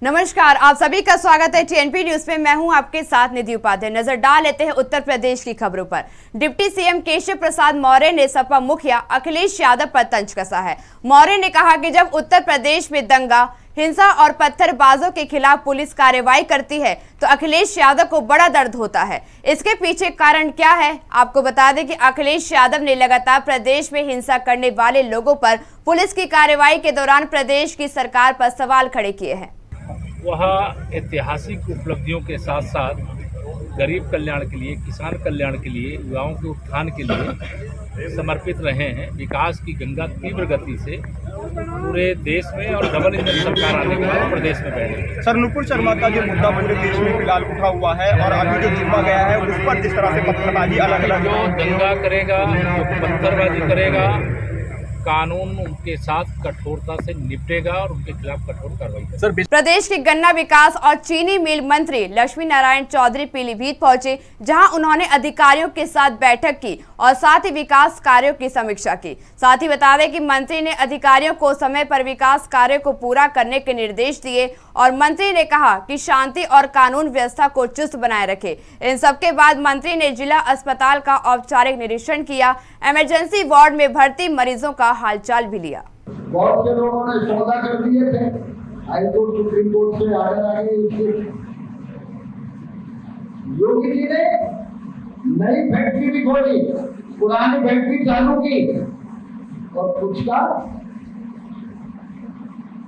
नमस्कार, आप सभी का स्वागत है टीएनपी न्यूज में। मैं हूं आपके साथ निधि उपाध्याय। नजर डाल लेते हैं उत्तर प्रदेश की खबरों पर। डिप्टी सीएम केशव प्रसाद मौर्य ने सपा मुखिया अखिलेश यादव पर तंज कसा है। मौर्य ने कहा कि जब उत्तर प्रदेश में दंगा, हिंसा और पत्थरबाजों के खिलाफ पुलिस कार्रवाई करती है तो अखिलेश यादव को बड़ा दर्द होता है। इसके पीछे कारण क्या है, आपको बता दें कि अखिलेश यादव ने लगातार प्रदेश में हिंसा करने वाले लोगों पर पुलिस की कार्रवाई के दौरान प्रदेश की सरकार पर सवाल खड़े किए हैं। वह ऐतिहासिक उपलब्धियों के साथ साथ गरीब कल्याण के लिए, किसान कल्याण के लिए, युवाओं के उत्थान के लिए समर्पित रहे हैं। विकास की गंगा तीव्र गति से पूरे देश में और डबल इंजन सरकार आने के बाद प्रदेश में बह रही है। सर, नुपुर शर्मा का जो मुद्दा पूरे देश में फिलहाल उठा हुआ है और अभी जो जुम्मा गया है उस पर जिस तरह से पत्थरबाजी अलग अलग जो दंगा करेगा, जो पत्थरबाजी करेगा, कानून उनके साथ कठोरता से निपटेगा और उनके खिलाफ कठोर कार्रवाई करेगा। प्रदेश के गन्ना विकास और चीनी मिल मंत्री लक्ष्मी नारायण चौधरी पीलीभीत पहुंचे, जहां उन्होंने अधिकारियों के साथ बैठक की और साथ ही विकास कार्यों की समीक्षा की। साथ ही बता दें कि मंत्री ने अधिकारियों को समय पर विकास कार्यों को पूरा करने के निर्देश दिए और मंत्री ने कहा कि शांति और कानून व्यवस्था को चुस्त बनाए रखे। इन सबके बाद मंत्री ने जिला अस्पताल का औपचारिक निरीक्षण किया, इमरजेंसी वार्ड में भर्ती मरीजों का हालचाल भी लिया। बहुत से लोगों ने सौदा कर दिए थे, हाईकोर्ट सुप्रीम कोर्ट से आर्डर आ गए। योगी जी ने नई फैक्ट्री भी खोली, पुरानी फैक्ट्री चालू की और कुछ का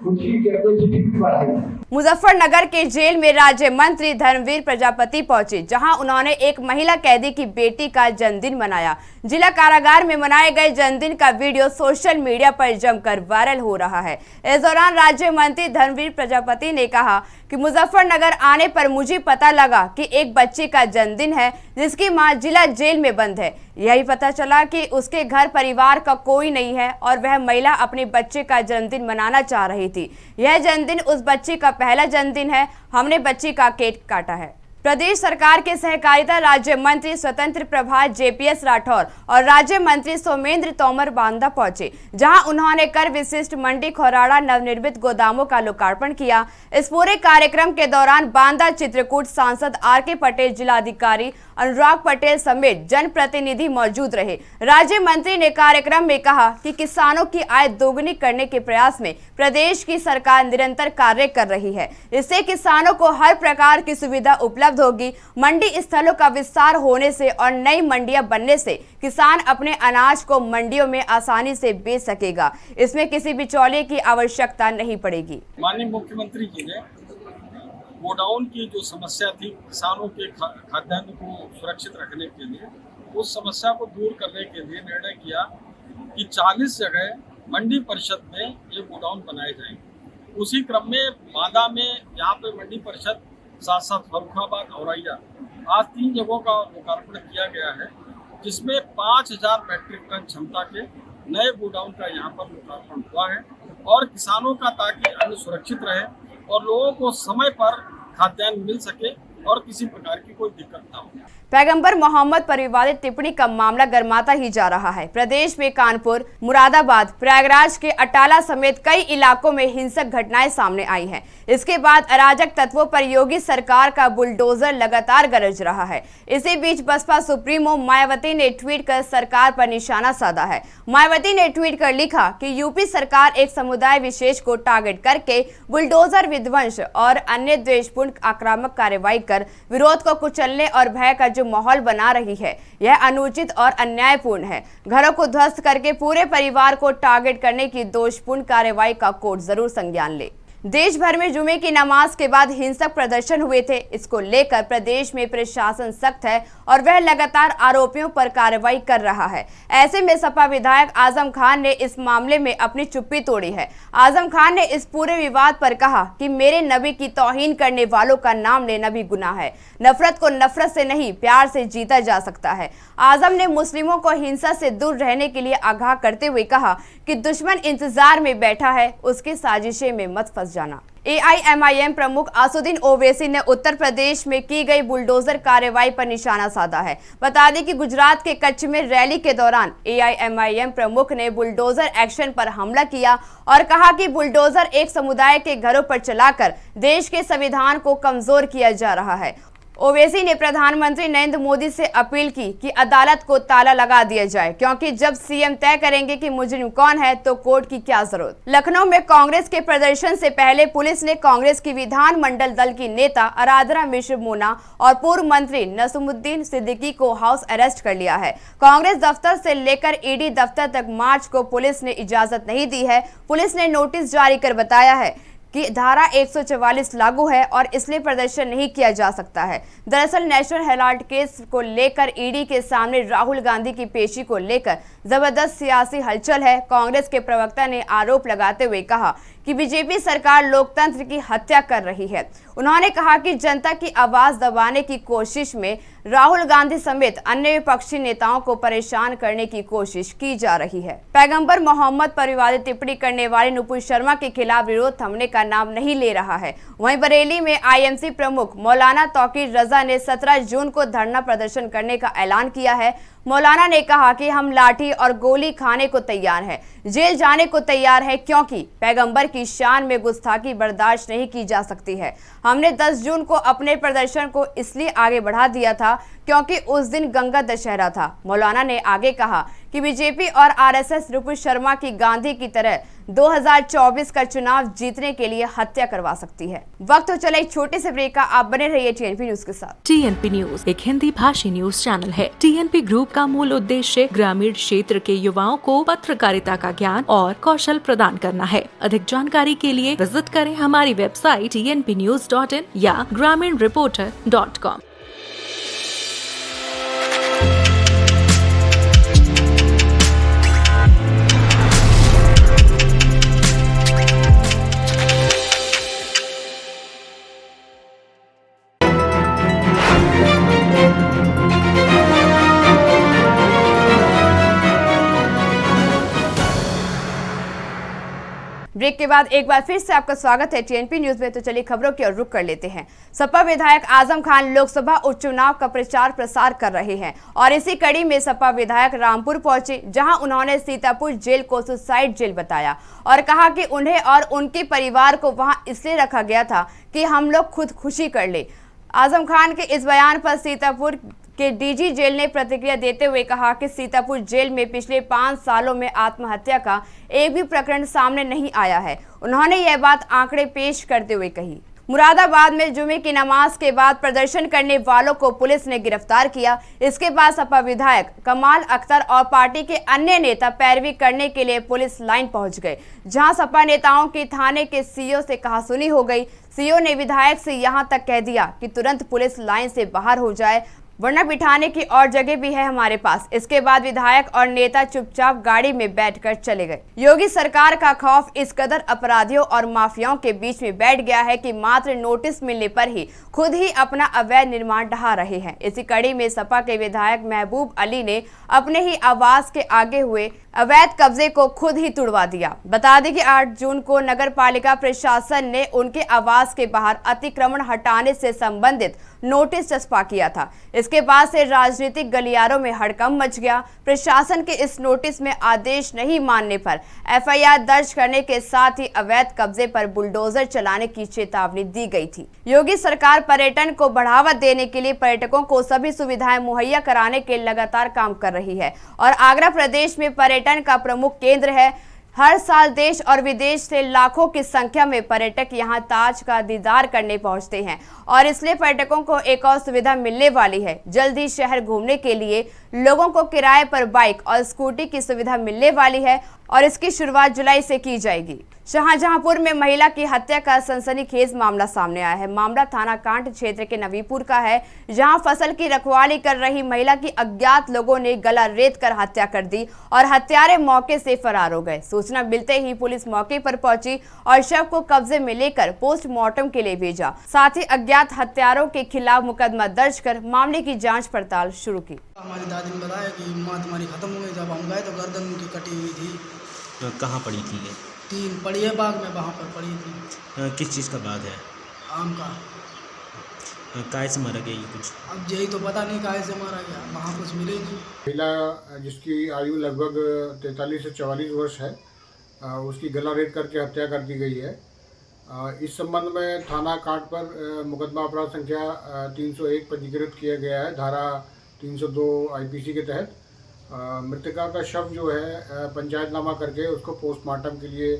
खुशी कैपेसिटी भी बढ़ाई। मुजफ्फरनगर के जेल में राज्य मंत्री धर्मवीर प्रजापति पहुंचे, जहां उन्होंने एक महिला कैदी की बेटी का जन्मदिन मनाया। जिला कारागार में मनाए गए जन्मदिन का वीडियो सोशल मीडिया पर जमकर वायरल हो रहा है। इस दौरान राज्य मंत्री धर्मवीर प्रजापति ने कहा कि मुजफ्फरनगर आने पर मुझे पता लगा कि एक बच्चे का जन्मदिन है जिसकी मां जिला जेल में बंद है। यही पता चला कि उसके घर परिवार का कोई नहीं है और वह महिला अपने बच्चे का जन्मदिन मनाना चाह रही थी। यह जन्मदिन उस बच्चे का पहला जन्मदिन है। हमने बच्ची का केक काटा है। प्रदेश सरकार के सहकारिता राज्य मंत्री स्वतंत्र प्रभार जेपीएस राठौर और राज्य मंत्री सोमेंद्र तोमर बांदा पहुंचे, जहां उन्होंने कर विशिष्ट मंडी खोराड़ा नवनिर्मित गोदामों का लोकार्पण किया। इस पूरे कार्यक्रम के दौरान बांदा चित्रकूट सांसद आर.के. पटेल, जिलाधिकारी अनुराग पटेल समेत जनप्रतिनिधि मौजूद रहे। राज्य मंत्री ने कार्यक्रम में कहा कि किसानों की आय दोगुनी करने के प्रयास में प्रदेश की सरकार निरंतर कार्य कर रही है। इससे किसानों को हर प्रकार की सुविधा उपलब्ध होगी। मंडी स्थलों का विस्तार होने से और नई मंडियां बनने से किसान अपने अनाज को मंडियों में आसानी से बेच सकेगा। इसमें किसी बिचौलिए की आवश्यकता नहीं पड़ेगी। माननीय मुख्यमंत्री जी ने गोडाउन की जो समस्या थी, किसानों के खाद्यान्न को सुरक्षित रखने के लिए, उस समस्या को दूर करने के लिए निर्णय किया कि 40 जगह मंडी परिषद में ये गोडाउन बनाए जाएंगे। उसी क्रम में बांदा में यहाँ पे मंडी परिषद, साथ साथ फर्रुखाबाद, औरैया, आज 3 जगहों का लोकार्पण किया गया है, जिसमें 5000 मैट्रिक टन क्षमता के नए गोडाउन का यहाँ पर लोकार्पण हुआ है और किसानों का, ताकि अन्न सुरक्षित रहे और लोगों को समय पर खाद्यान्न मिल सके और किसी प्रकार की कोई दिक्कत ना हो। पैगंबर मोहम्मद पर विवादित टिप्पणी का मामला गर्माता ही जा रहा है। प्रदेश में कानपुर, मुरादाबाद, प्रयागराज के अटाला समेत कई इलाकों में हिंसक घटनाएं सामने आई हैं। इसके बाद अराजक तत्वों पर योगी सरकार का बुलडोजर लगातार गरज रहा है। इसी बीच बसपा सुप्रीमो मायावती ने ट्वीट कर सरकार पर निशाना साधा है। मायावती ने ट्वीट कर लिखा कि यूपी सरकार एक समुदाय विशेष को टारगेट करके बुलडोजर विध्वंस और अन्य द्वेषपूर्ण आक्रामक कार्रवाई कर विरोध को कुचलने और भय का जो माहौल बना रही है, यह अनुचित और अन्यायपूर्ण है। घरों को ध्वस्त करके पूरे परिवार को टारगेट करने की दोषपूर्ण कार्रवाई का कोर्ट जरूर संज्ञान ले। देश भर में जुमे की नमाज के बाद हिंसक प्रदर्शन हुए थे। इसको लेकर प्रदेश में प्रशासन सख्त है और वह लगातार आरोपियों पर कार्रवाई कर रहा है। ऐसे में सपा विधायक आजम खान ने इस मामले में अपनी चुप्पी तोड़ी है। आजम खान ने इस पूरे विवाद पर कहा कि मेरे नबी की तौहीन करने वालों का नाम लेना भी गुनाह है। नफरत को नफरत से नहीं, प्यार से जीता जा सकता है। आजम ने मुस्लिमों को हिंसा से दूर रहने के लिए आगाह करते हुए कहा कि दुश्मन इंतजार में बैठा है, उसकी साजिशें में मत फंस जाना। AIMIM प्रमुख असुद्दीन ओवैसी ने उत्तर प्रदेश में की गई बुलडोजर कार्रवाई पर निशाना साधा है। बता दें कि गुजरात के कच्छ में रैली के दौरान AIMIM प्रमुख ने बुलडोजर एक्शन पर हमला किया और कहा कि बुलडोजर एक समुदाय के घरों पर चलाकर देश के संविधान को कमजोर किया जा रहा है। ओवैसी ने प्रधानमंत्री नरेंद्र मोदी से अपील की कि अदालत को ताला लगा दिया जाए, क्योंकि जब सीएम तय करेंगे कि मुजरिम कौन है तो कोर्ट की क्या जरूरत। लखनऊ में कांग्रेस के प्रदर्शन से पहले पुलिस ने कांग्रेस की विधानमंडल दल की नेता आराधना मिश्र मोना और पूर्व मंत्री नसीमुद्दीन सिद्दीकी को हाउस अरेस्ट कर लिया है। कांग्रेस दफ्तर से लेकर ईडी दफ्तर तक मार्च को पुलिस ने इजाजत नहीं दी है। पुलिस ने नोटिस जारी कर बताया है कि धारा 144 लागू है और इसलिए प्रदर्शन नहीं किया जा सकता है। दरअसल नेशनल हेराल्ड केस को लेकर ईडी के सामने राहुल गांधी की पेशी को लेकर जबरदस्त सियासी हलचल है। कांग्रेस के प्रवक्ता ने आरोप लगाते हुए कहा कि बीजेपी सरकार लोकतंत्र की हत्या कर रही है। उन्होंने कहा कि जनता की आवाज दबाने की कोशिश में राहुल गांधी समेत अन्य विपक्षी नेताओं को परेशान करने की कोशिश की जा रही है। पैगंबर मोहम्मद पर विवादित टिप्पणी करने वाले नुपुर शर्मा के खिलाफ विरोध थमने का नाम नहीं ले रहा है। वहीं बरेली में IMC प्रमुख मौलाना तौकीर रजा ने 17 जून को धरना प्रदर्शन करने का ऐलान किया है। मौलाना ने कहा कि हम लाठी और गोली खाने को तैयार हैं, जेल जाने को तैयार है, क्योंकि पैगंबर की शान में गुस्ताखी बर्दाश्त नहीं की जा सकती है। हमने 10 जून को अपने प्रदर्शन को इसलिए आगे बढ़ा दिया था क्योंकि उस दिन गंगा दशहरा था। मौलाना ने आगे कहा कि बीजेपी और RSS नुपुर शर्मा की गांधी की तरह 2024 का चुनाव जीतने के लिए हत्या करवा सकती है। वक्त हो चला एक छोटे से ब्रेक का, आप बने रहिए TNP न्यूज के साथ। TNP न्यूज एक हिंदी भाषी न्यूज चैनल है। TNP ग्रुप का मूल उद्देश्य ग्रामीण क्षेत्र के युवाओं को पत्रकारिता का ज्ञान और कौशल प्रदान करना है। अधिक जानकारी के लिए विजिट करें हमारी वेबसाइट tnpnews.in या graminreporter.com। ब्रेक के बाद एक बार फिर से आपका स्वागत है TNP न्यूज में। तो चलिए खबरों की ओर रुख कर लेते हैं। सपा विधायक आजम खान लोकसभा उपचुनाव का प्रचार प्रसार कर रहे हैं और इसी कड़ी में सपा विधायक रामपुर पहुंचे, जहां उन्होंने सीतापुर जेल को सुसाइड जेल बताया और कहा कि उन्हें और उनके परिवार को वहां इसलिए रखा गया था कि हम लोग खुद खुशी कर ले। आजम खान के इस बयान पर सीतापुर के DG जेल ने प्रतिक्रिया देते हुए कहा कि सीतापुर जेल में पिछले 5 सालों में आत्महत्या का एक भी प्रकरण सामने नहीं आया है। उन्होंने यह बात आंकड़े पेश करते हुए कही। मुरादाबाद में जुमे की नमाज के बाद प्रदर्शन करने वालों को पुलिस ने गिरफ्तार किया। इसके बाद सपा विधायक कमाल अख्तर और पार्टी के अन्य नेता पैरवी करने के लिए पुलिस लाइन पहुंच गए, जहां सपा नेताओं की थाने के CO से कहासुनी हो गई। CO ने विधायक से यहां तक कह दिया कि तुरंत पुलिस लाइन से बाहर हो जाए, वरना बिठाने की और जगह भी है हमारे पास। इसके बाद विधायक और नेता चुपचाप गाड़ी में बैठकर चले गए। योगी सरकार का खौफ इस कदर अपराधियों और माफियाओं के बीच में बैठ गया है कि मात्र नोटिस मिलने पर ही खुद ही अपना अवैध निर्माण ढहा रहे हैं। इसी कड़ी में सपा के विधायक महबूब अली ने अपने ही आवास के आगे हुए अवैध कब्जे को खुद ही तुड़वा दिया। बता दें कि 8 जून को नगर पालिका प्रशासन ने उनके आवास के बाहर अतिक्रमण हटाने से संबंधित नोटिस चस्पा किया था। इसके बाद से राजनीतिक गलियारों में हड़कंप मच गया। प्रशासन के इस नोटिस में आदेश नहीं मानने पर FIR दर्ज करने के साथ ही अवैध कब्जे पर बुलडोजर चलाने की चेतावनी दी गई थी। योगी सरकार पर्यटन को बढ़ावा देने के लिए पर्यटकों को सभी सुविधाएं मुहैया कराने के लगातार काम कर रही है और आगरा प्रदेश में पर्यटन का प्रमुख केंद्र है। हर साल देश और विदेश से लाखों की संख्या में पर्यटक यहां ताज का दीदार करने पहुंचते हैं और इसलिए पर्यटकों को एक और सुविधा मिलने वाली है। जल्द ही शहर घूमने के लिए लोगों को किराए पर बाइक और स्कूटी की सुविधा मिलने वाली है और इसकी शुरुआत जुलाई से की जाएगी। शाहजहांपुर में महिला की हत्या का सनसनीखेज मामला सामने आया है। मामला थाना कांट क्षेत्र के नवीपुर का है, जहां फसल की रखवाली कर रही महिला की अज्ञात लोगों ने गला रेत कर हत्या कर दी और हत्यारे मौके से फरार हो गए। सूचना मिलते ही पुलिस मौके पर पहुंची और शव को कब्जे में लेकर पोस्टमार्टम के लिए भेजा। साथ ही अज्ञात हत्यारों के खिलाफ मुकदमा दर्ज कर मामले की जाँच पड़ताल शुरू की। हमारी दादी ने बताया कि माँ तुम्हारी खत्म हो गई। जब हम गए तो गर्दन उनकी कटी हुई थी। कहाँ पड़ी थी ये? 3 पड़ी है बाग में, वहाँ पर पड़ी थी। किस चीज़ का बाग है? आम का। काय से मारा गया ये कुछ? अब यही तो पता नहीं काहे से मारा गया, वहाँ कुछ मिले नहीं। महिला जिसकी आयु लगभग 43 से 44 वर्ष है, उसकी गला रेत करके हत्या कर दी गई है। इस संबंध में थाना कांट पर मुकदमा अपराध संख्या 301 पंजीकृत किया गया है, धारा 302 आईपीसी के तहत। मृतका का शव जो है पंचायतनामा करके उसको पोस्टमार्टम के लिए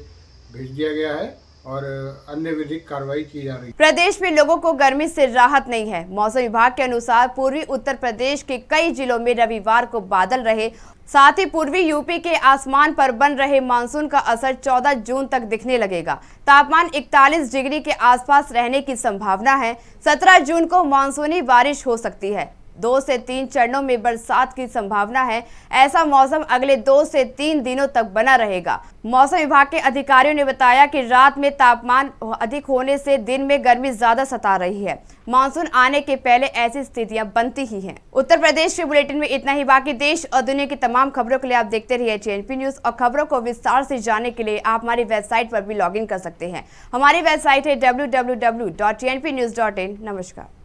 भेज दिया गया है और अन्य विधिक कार्रवाई की जा रही है। प्रदेश में लोगों को गर्मी से राहत नहीं है। मौसम विभाग के अनुसार पूर्वी उत्तर प्रदेश के कई जिलों में रविवार को बादल रहे, साथ ही पूर्वी यूपी के आसमान पर बन रहे मानसून का असर 14 जून तक दिखने लगेगा। तापमान 41 डिग्री के आसपास रहने की संभावना है। 17 जून को मानसूनी बारिश हो सकती है। 2 से 3 चरणों में बरसात की संभावना है। ऐसा मौसम अगले 2 से 3 दिनों तक बना रहेगा। मौसम विभाग के अधिकारियों ने बताया कि रात में तापमान अधिक होने से दिन में गर्मी ज्यादा सता रही है। मानसून आने के पहले ऐसी स्थितियां बनती ही हैं। उत्तर प्रदेश के बुलेटिन में इतना ही। बाकी देश और दुनिया की तमाम खबरों के लिए आप देखते रहिए TNP न्यूज और खबरों को विस्तार से जानने के लिए आप हमारी वेबसाइट पर भी लॉगिन कर सकते हैं। हमारी वेबसाइट है www.tnpnews.in। नमस्कार।